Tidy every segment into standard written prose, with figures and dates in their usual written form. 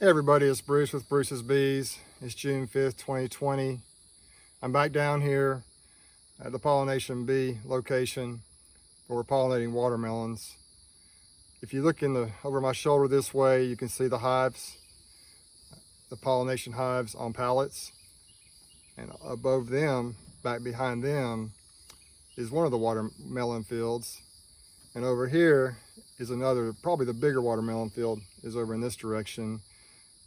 Hey everybody, it's Bruce with Bruce's Bees. It's June 5th, 2020. I'm back down here at the pollination bee location where we're pollinating watermelons. If you look over my shoulder this way, you can see the hives, the pollination hives on pallets. And above them, back behind them, is one of the watermelon fields. And over here is another, probably the bigger watermelon field is over in this direction.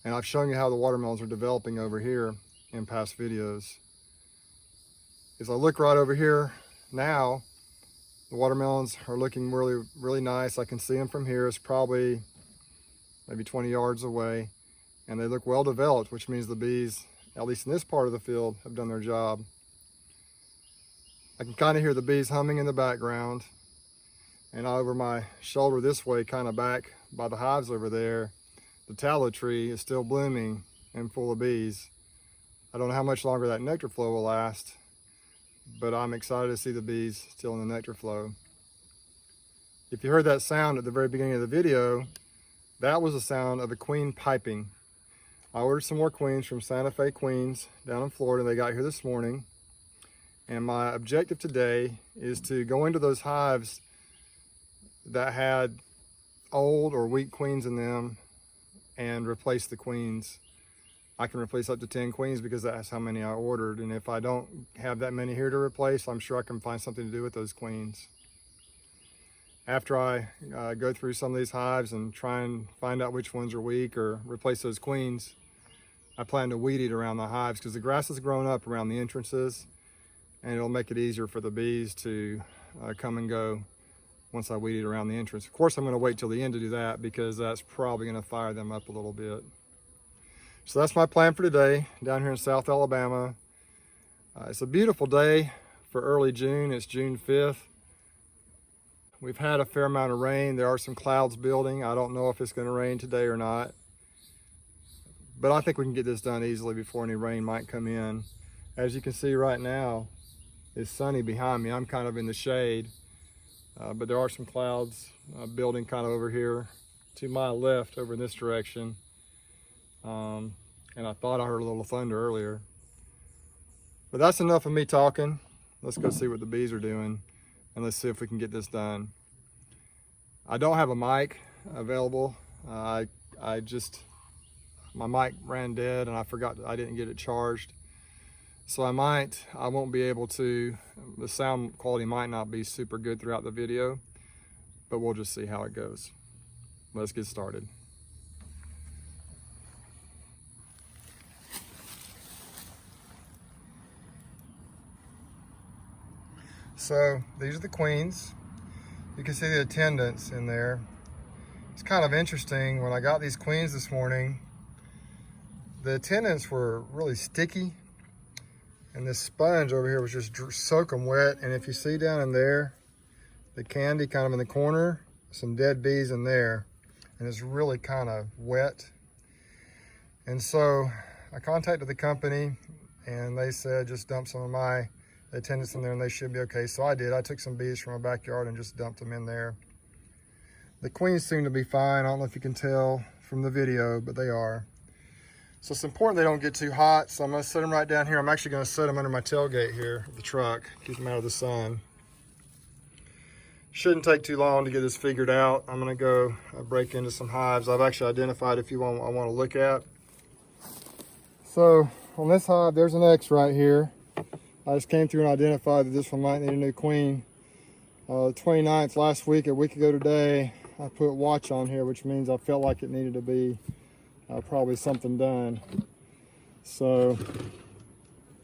And I've shown you how the watermelons are developing over here in past videos. As I look right over here now, the watermelons are looking really, really nice. I can see them from here. It's probably maybe 20 yards away. And they look well developed, which means the bees, at least in this part of the field, have done their job. I can kind of hear the bees humming in the background. And over my shoulder this way, kind of back by the hives over there, the tallow tree is still blooming and full of bees. I don't know how much longer that nectar flow will last, but I'm excited to see the bees still in the nectar flow. If you heard that sound at the very beginning of the video, that was the sound of a queen piping. I ordered some more queens from Santa Fe Queens down in Florida. They got here this morning. And my objective today is to go into those hives that had old or weak queens in them and replace the queens. I can replace up to 10 queens because that's how many I ordered. And if I don't have that many here to replace, I'm sure I can find something to do with those queens. After I go through some of these hives and try and find out which ones are weak or replace those queens, I plan to weed eat around the hives because the grass has grown up around the entrances and it'll make it easier for the bees to come and go once I weed eat around the entrance. Of course, I'm going to wait till the end to do that because that's probably going to fire them up a little bit. So that's my plan for today down here in South Alabama. It's a beautiful day for early June. It's June 5th. We've had a fair amount of rain. There are some clouds building. I don't know if it's going to rain today or not, but I think we can get this done easily before any rain might come in. As you can see right now, it's sunny behind me. I'm kind of in the shade. But there are some clouds building kind of over here to my left over in this direction. And I thought I heard a little thunder earlier. But that's enough of me talking. Let's go see what the bees are doing and let's see if we can get this done. I don't have a mic available. My mic ran dead and I forgot I didn't get it charged. So I won't be able to, the sound quality might not be super good throughout the video, but we'll just see how it goes. Let's get started. So these are the queens. You can see the attendants in there. It's kind of interesting, when I got these queens this morning, the attendants were really sticky. And this sponge over here was just soaking wet. And if you see down in there, the candy kind of in the corner, some dead bees in there. And it's really kind of wet. And so I contacted the company and they said, just dump some of my attendants in there and they should be okay. So I did. I took some bees from my backyard and just dumped them in there. The queens seem to be fine. I don't know if you can tell from the video, but they are. So it's important they don't get too hot, so I'm going to set them right down here. I'm actually going to set them under my tailgate here of the truck, keep them out of the sun. Shouldn't take too long to get this figured out. I'm going to go break into some hives. I've actually identified a few I want to look at. So on this hive, there's an X right here. I just came through and identified that this one might need a new queen. The 29th last week, a week ago today, I put watch on here, which means I felt like it needed to be probably something done. So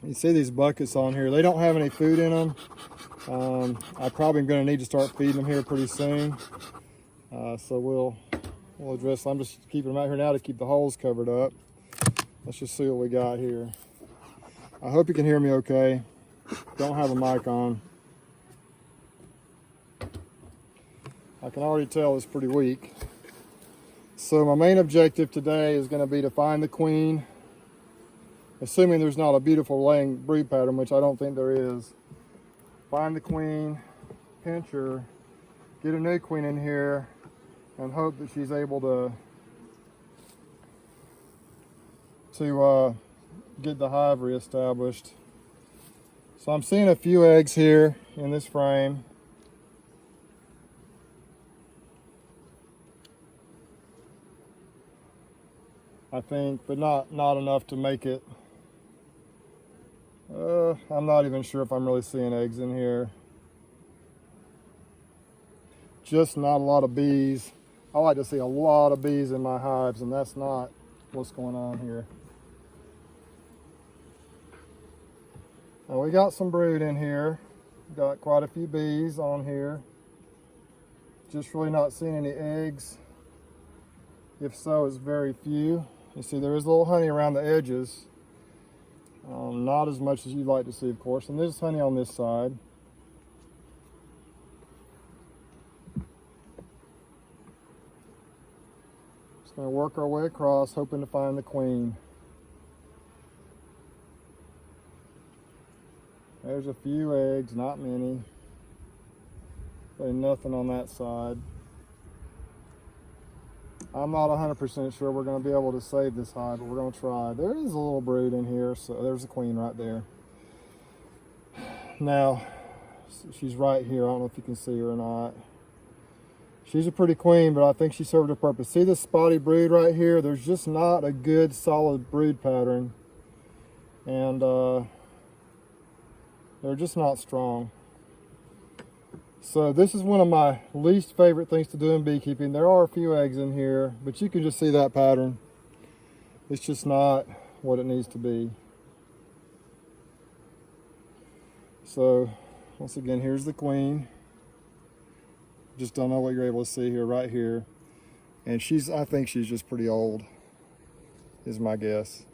you see these buckets on here. They don't have any food in them. I probably am going to need to start feeding them here pretty soon. So we'll address. I'm just keeping them out here now to keep the holes covered up. Let's just see what we got here. I hope you can hear me okay. Don't have a mic on. I can already tell it's pretty weak. So my main objective today is going to be to find the queen, assuming there's not a beautiful laying brood pattern, which I don't think there is. Find the queen, pinch her, get a new queen in here, and hope that she's able to to get the hive reestablished. So I'm seeing a few eggs here in this frame. I think, but not enough to make it. I'm not even sure if I'm really seeing eggs in here. Just not a lot of bees. I like to see a lot of bees in my hives, and that's not what's going on here. Now we got some brood in here. Got quite a few bees on here. Just really not seeing any eggs. If so, it's very few. You see there is a little honey around the edges. Not as much as you'd like to see, of course. And there's honey on this side. Just going to work our way across, hoping to find the queen. There's a few eggs, not many. But nothing on that side. I'm not 100% sure we're going to be able to save this hive, but we're going to try. There is a little brood in here, so there's a queen right there. Now, she's right here. I don't know if you can see her or not. She's a pretty queen, but I think she served her purpose. See this spotty brood right here? There's just not a good solid brood pattern. And they're just not strong. So this is one of my least favorite things to do in beekeeping. There are a few eggs in here, but you can just see that pattern. It's just not what it needs to be. So once again, here's the queen. Just don't know what you're able to see here, right here. And I think she's just pretty old, is my guess.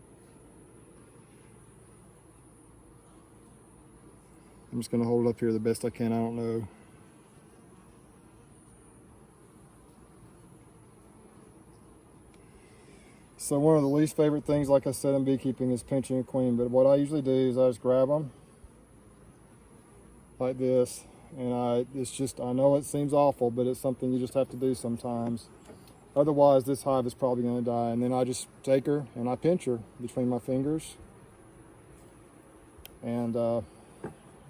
I'm just gonna hold it up here the best I can, I don't know. So one of the least favorite things, like I said, in beekeeping is pinching a queen. But what I usually do is I just grab them like this. And I know it seems awful, but it's something you just have to do sometimes. Otherwise, this hive is probably going to die. And then I just take her and I pinch her between my fingers and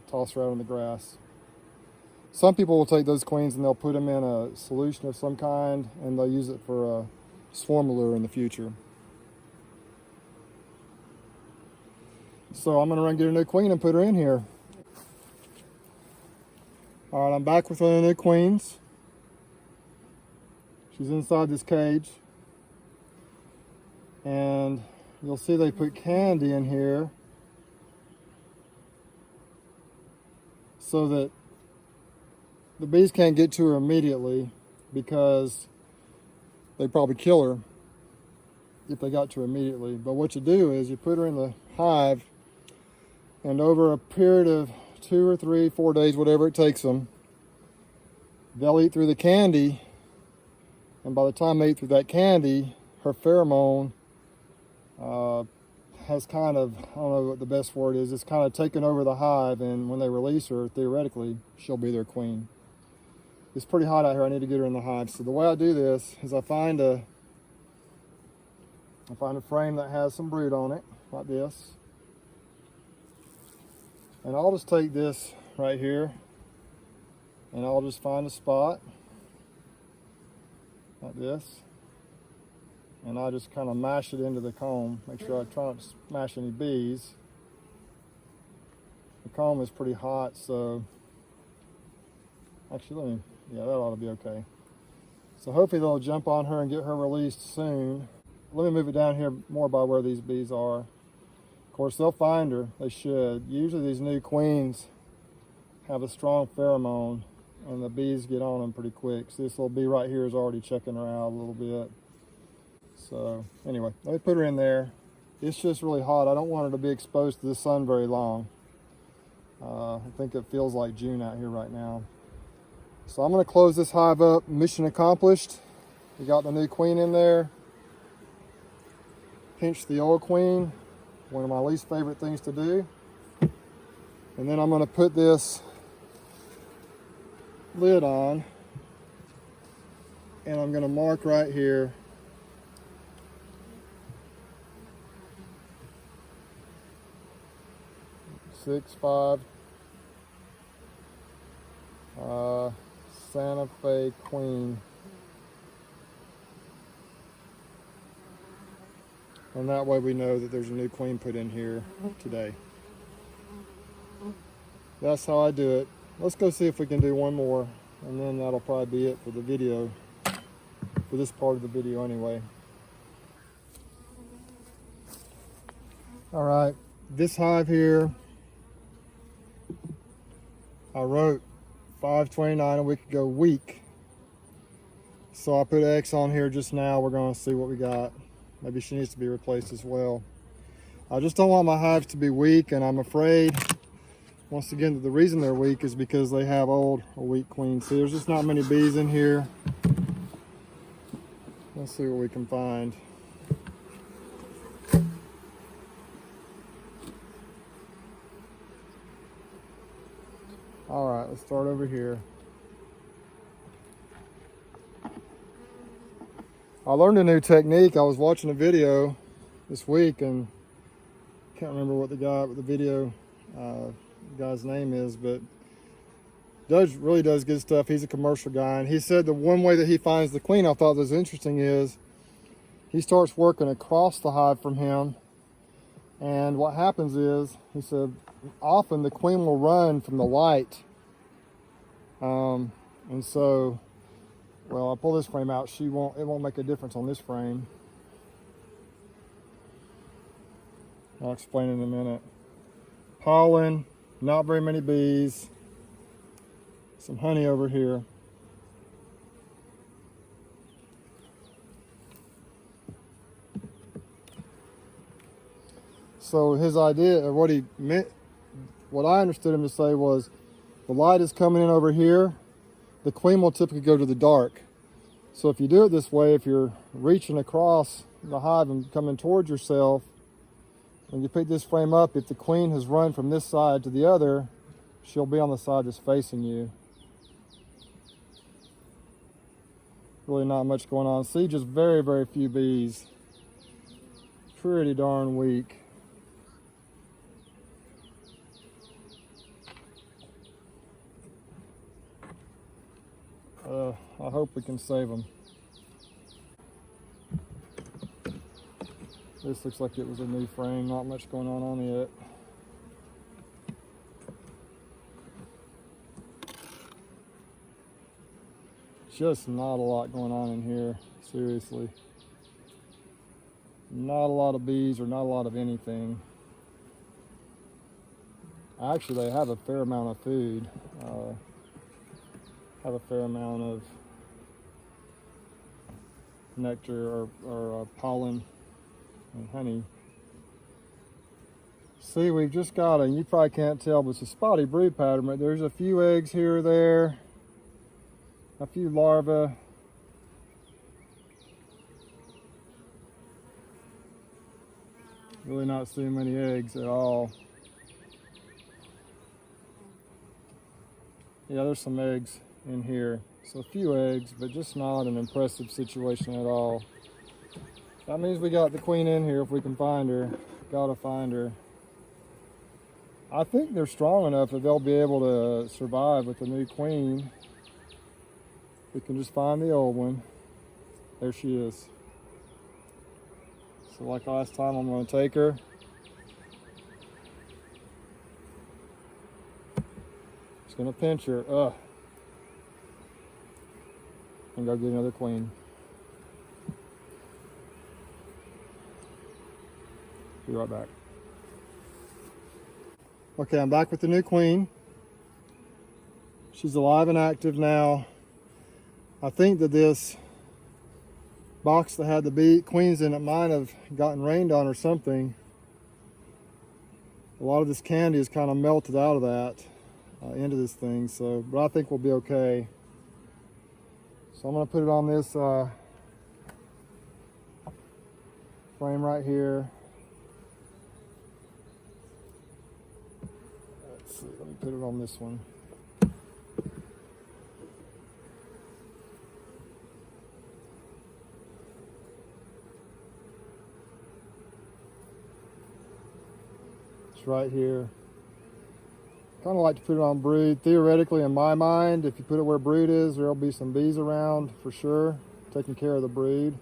toss her out on the grass. Some people will take those queens and they'll put them in a solution of some kind and they'll use it for a swarm lure in the future. So I'm going to run get a new queen and put her in here. All right, I'm back with one of the new queens. She's inside this cage. And you'll see they put candy in here so that the bees can't get to her immediately, because they'd probably kill her if they got to her immediately. But what you do is you put her in the hive, and over a period of 2 or 3, 4 days, whatever it takes them, they'll eat through the candy, and by the time they eat through that candy, her pheromone has kind of, I don't know what the best word is, it's kind of taken over the hive, and when they release her, theoretically, she'll be their queen. It's pretty hot out here. I need to get her in the hive. So the way I do this is I find a frame that has some brood on it, like this. And I'll just take this right here and I'll just find a spot like this. And I just kind of mash it into the comb. Make sure I try not to smash any bees. The comb is pretty hot, so actually, yeah, that ought to be okay. So hopefully they'll jump on her and get her released soon. Let me move it down here more by where these bees are. Of course, they'll find her. They should. Usually these new queens have a strong pheromone, and the bees get on them pretty quick. So this little bee right here is already checking her out a little bit. So anyway, let me put her in there. It's just really hot. I don't want her to be exposed to the sun very long. I think it feels like June out here right now. So I'm going to close this hive up. Mission accomplished. We got the new queen in there. Pinch the old queen. One of my least favorite things to do. And then I'm going to put this lid on. And I'm going to mark right here 6'5", Santa Fe queen. And that way we know that there's a new queen put in here today. That's how I do it. Let's go see if we can do one more, and then that'll probably be it for the video, for this part of the video anyway. All right, this hive here, I wrote 529 a week ago, weak. So I put X on here just now. We're gonna see what we got. Maybe she needs to be replaced as well. I just don't want my hives to be weak, and I'm afraid, once again, the reason they're weak is because they have old or weak queens. See, there's just not many bees in here. Let's see what we can find. All right, let's start over here. I learned a new technique. I was watching a video this week, and can't remember what the video guy's name is, but really does good stuff. He's a commercial guy, and he said the one way that he finds the queen I thought was interesting is he starts working across the hive from him, and what happens is, he said, often the queen will run from the light, and so, well, I'll pull this frame out. It won't make a difference on this frame. I'll explain in a minute. Pollen, not very many bees, some honey over here. So his idea, or what he meant, what I understood him to say was, the light is coming in over here, the queen will typically go to the dark. So if you do it this way, if you're reaching across the hive and coming towards yourself, when you pick this frame up, if the queen has run from this side to the other, she'll be on the side that's facing you. Really not much going on. See, just very, very few bees. Pretty darn weak. I hope we can save them. This looks like it was a new frame, not much going on it. Just not a lot going on in here, seriously. Not a lot of bees or not a lot of anything. Actually, they have a fair amount of food. Have a fair amount of nectar or pollen and honey. See, we've just got and you probably can't tell, but it's a spotty brood pattern, but there's a few eggs here or there, a few larvae. Really not seeing many eggs at all. Yeah, there's some eggs in here. So a few eggs, but just not an impressive situation at all. That means we got the queen in here if we can find her. Gotta find her. I think they're strong enough that they'll be able to survive with the new queen. We can just find the old one. There she is. So like last time, I'm gonna take her. Just gonna pinch her. And go get another queen. Be right back. Okay, I'm back with the new queen. She's alive and active now. I think that this box that had the queens in it might have gotten rained on or something. A lot of this candy is kind of melted out of that into this thing, so, but I think we'll be okay. So I'm going to put it on this frame right here. Let's see, let me put it on this one. It's right here. kind of like to put it on brood. Theoretically, in my mind, if you put it where brood is, there'll be some bees around for sure, taking care of the brood.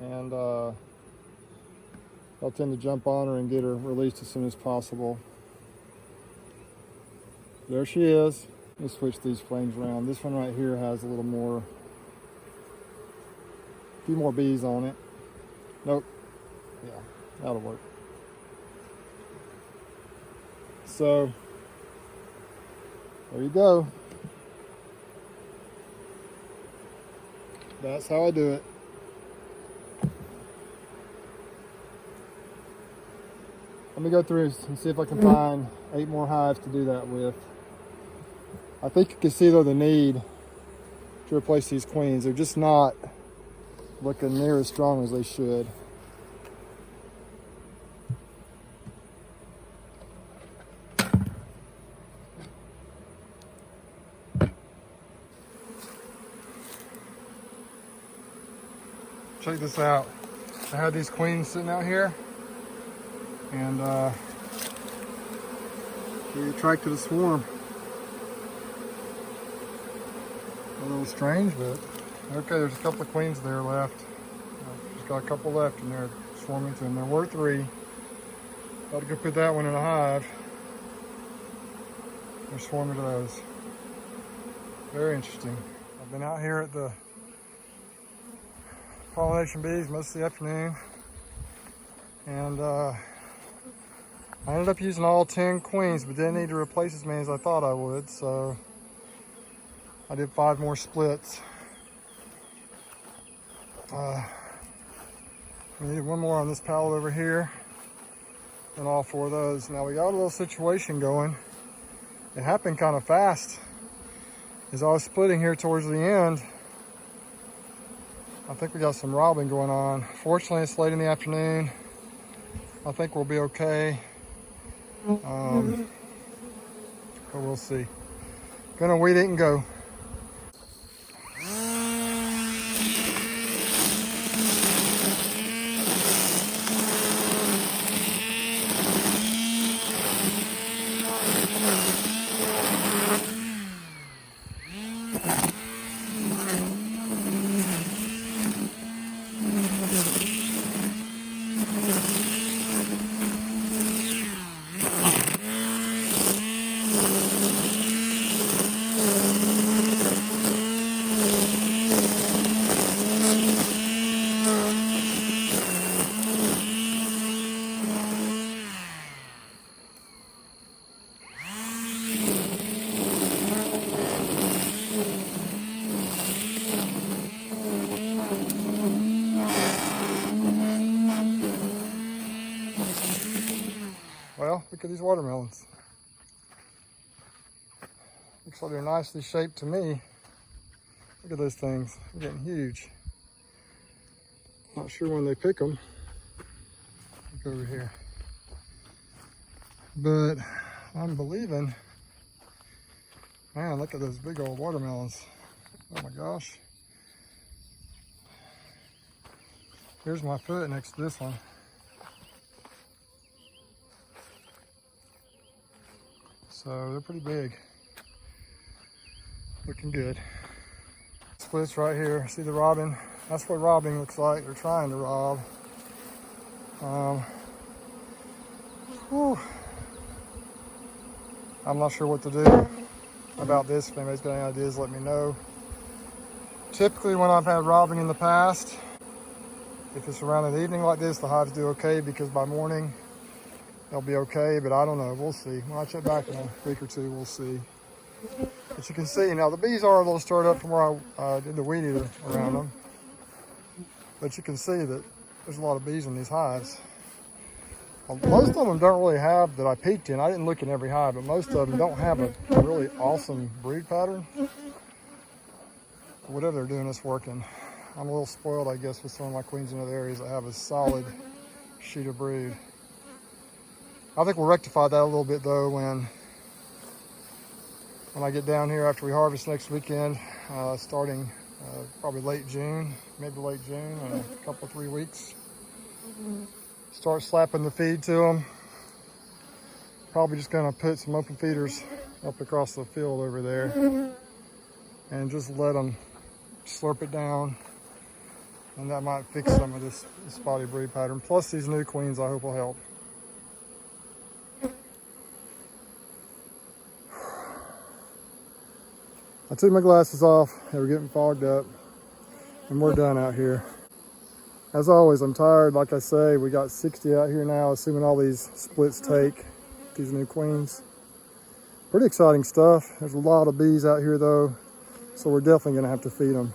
And they'll tend to jump on her and get her released as soon as possible. There she is. Let me switch these flames around. This one right here has a little more, a few more bees on it. Nope. Yeah, that'll work. So, there you go. That's how I do it. Let me go through and see if I can find 8 more hives to do that with. I think you can see though the need to replace these queens. They're just not looking near as strong as they should. Check this out. I had these queens sitting out here, and we attracted a swarm. A little strange, but okay, there's a couple of queens there left. Just got a couple left and they're swarming to them. There were 3. Got to go put that one in a hive. They're swarming to those. Very interesting. I've been out here at the pollination bees most of the afternoon, and I ended up using all 10 queens, but didn't need to replace as many as I thought I would, so I did 5 more splits. We needed 1 more on this pallet over here, and all 4 of those. Now we got a little situation going. It happened kind of fast. As I was splitting here towards the end, I think we got some robbing going on. Fortunately, it's late in the afternoon. I think we'll be okay. But we'll see. Gonna weed it and go. Well, look at these watermelons. Looks like they're nicely shaped to me. Look at those things, they're getting huge. Not sure when they pick them. Look over here. But I'm believing, man, look at those big old watermelons. Oh my gosh. Here's my foot next to this one. So they're pretty big. Looking good. Splits right here. See the robbing? That's what robbing looks like. They're trying to rob. I'm not sure what to do about this. If anybody's got any ideas, let me know. Typically when I've had robbing in the past, if it's around an evening like this, the hives do okay because by morning they'll be okay, but I don't know. We'll see. When I check back in a week or 2, we'll see. But you can see now the bees are a little stirred up from where I did the weed eater around them. But you can see that there's a lot of bees in these hives. Most of them don't really have, that I peeked in, I didn't look in every hive, but most of them don't have a really awesome brood pattern. Whatever they're doing, it's working. I'm a little spoiled, I guess, with some of my queens in other areas that have a solid sheet of brood. I think we'll rectify that a little bit though when I get down here after we harvest next weekend, starting probably late June, maybe late June, in a couple, 3 weeks. Start slapping the feed to them. probably just gonna put some open feeders up across the field over there and just let them slurp it down. And that might fix some of this spotty breed pattern. Plus these new queens I hope will help. I took my glasses off, they were getting fogged up, and we're done out here. As always, I'm tired. Like I say, we got 60 out here now, assuming all these splits take, these new queens. Pretty exciting stuff. There's a lot of bees out here though, so we're definitely gonna have to feed them.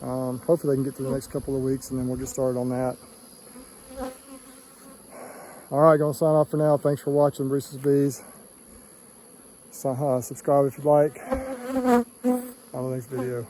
Hopefully they can get through the next couple of weeks and then we'll get started on that. All right, gonna sign off for now. Thanks for watching Bruce's Bees. Subscribe if you'd like. On the next video.